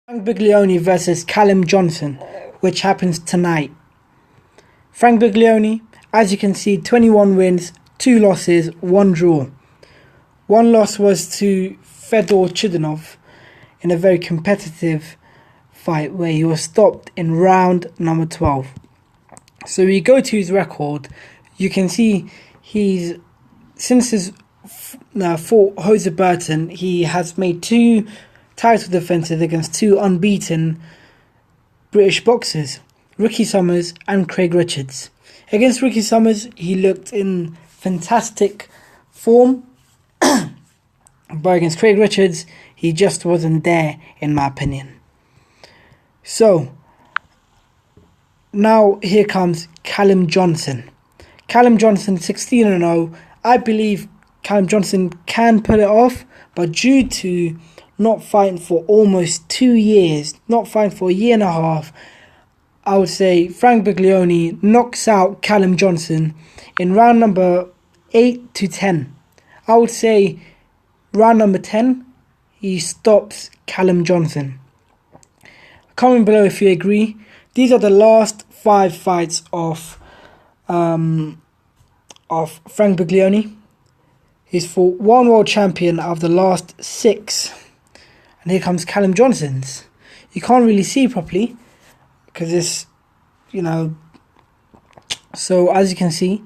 Frank Buglioni versus Callum Johnson, which happens tonight. Frank Buglioni, as you can see, 21 wins, 2 losses, 1 draw. One loss was to Fedor Chudinov in a very competitive fight where he was stopped in round number 12. So we go to his record, you can see since his fought Jose Burton, he has made 2 title defences against 2 unbeaten British boxers, Ricky Summers and Craig Richards. Against Ricky Summers, he looked in fantastic form, but against Craig Richards, he just wasn't there, in my opinion. So, now here comes Callum Johnson. Callum Johnson, 16-0. I believe Callum Johnson can pull it off, but due to not fighting for almost 2 years, not fighting for a year and a half, I would say Frank Buglioni knocks out Callum Johnson in round number 8 to 10. I would say round number 10, he stops Callum Johnson. Comment below if you agree. These are the last 5 fights of Frank Buglioni. He's fought 1 world champion out of the last 6. And here comes Callum Johnson's. You can't really see properly because it's, so as you can see,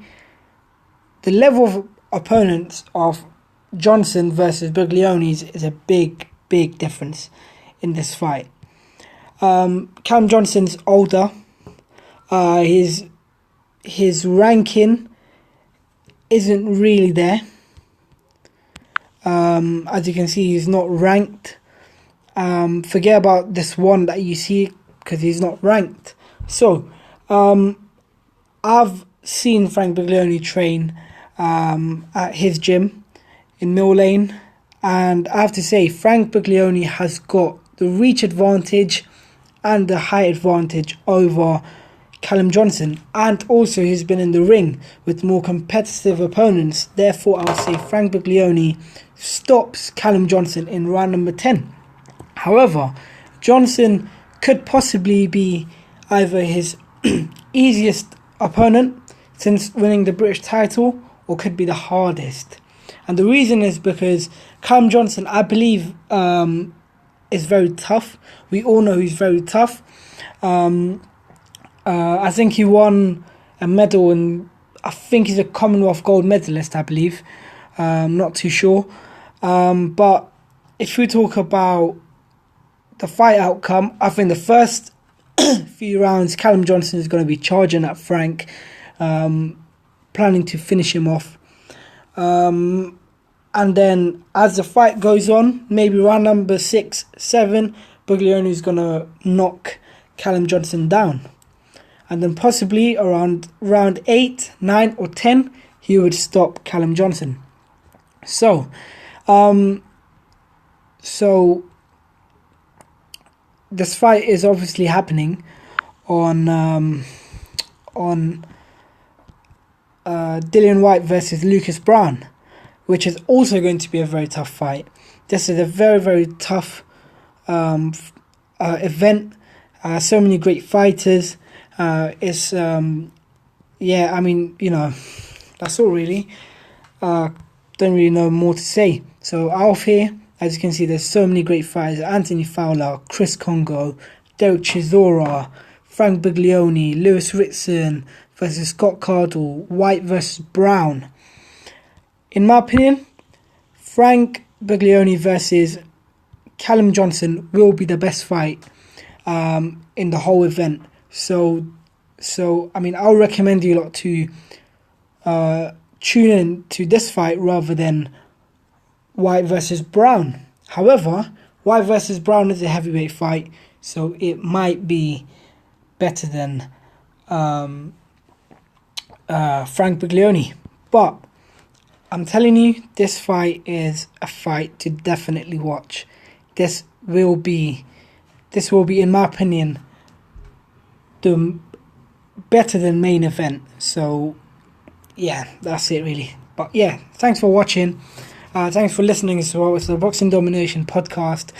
the level of opponents of Johnson versus Buglioni's is a big difference in this fight. Callum Johnson's older. His ranking isn't really there. As you can see, he's not ranked. Forget about this one that you see because he's not ranked. So, I've seen Frank Buglioni train at his gym in Mill Lane, and I have to say Frank Buglioni has got the reach advantage and the height advantage over Callum Johnson, and also he's been in the ring with more competitive opponents. Therefore, I would say Frank Buglioni stops Callum Johnson in round number 10. However, Johnson could possibly be either his easiest opponent since winning the British title, or could be the hardest. And the reason is because Callum Johnson, I believe, is very tough. We all know he's very tough. I think he won a medal, and I think he's a Commonwealth gold medalist, I believe. Not too sure. But if we talk about the fight outcome, I think the first few rounds, Callum Johnson is going to be charging at Frank, planning to finish him off. And then as the fight goes on, maybe round number 6, 7, Buglioni is going to knock Callum Johnson down. And then possibly around round 8, 9 or 10, he would stop Callum Johnson. So this fight is obviously happening on Dillian Whyte versus Lucas Brown, which is also going to be a very tough fight. This is a very tough event. So many great fighters. That's all really. Don't really know more to say. So out of here, as you can see, there's so many great fighters. Anthony Fowler, Chris Congo, Derek Chisora, Frank Buglioni, Lewis Ritson versus Scott Cardle, White versus Brown. In my opinion, Frank Buglioni versus Callum Johnson will be the best fight in the whole event. So I'll recommend you a lot to tune in to this fight rather than White versus Brown. However, White versus Brown is a heavyweight fight, so it might be better than Frank Buglioni. But I'm telling you, this fight is a fight to definitely watch. This will be, in my opinion, the better than main event. So yeah, that's it really. But yeah, thanks for watching. Thanks for listening as well. It's the Boxing Domination podcast.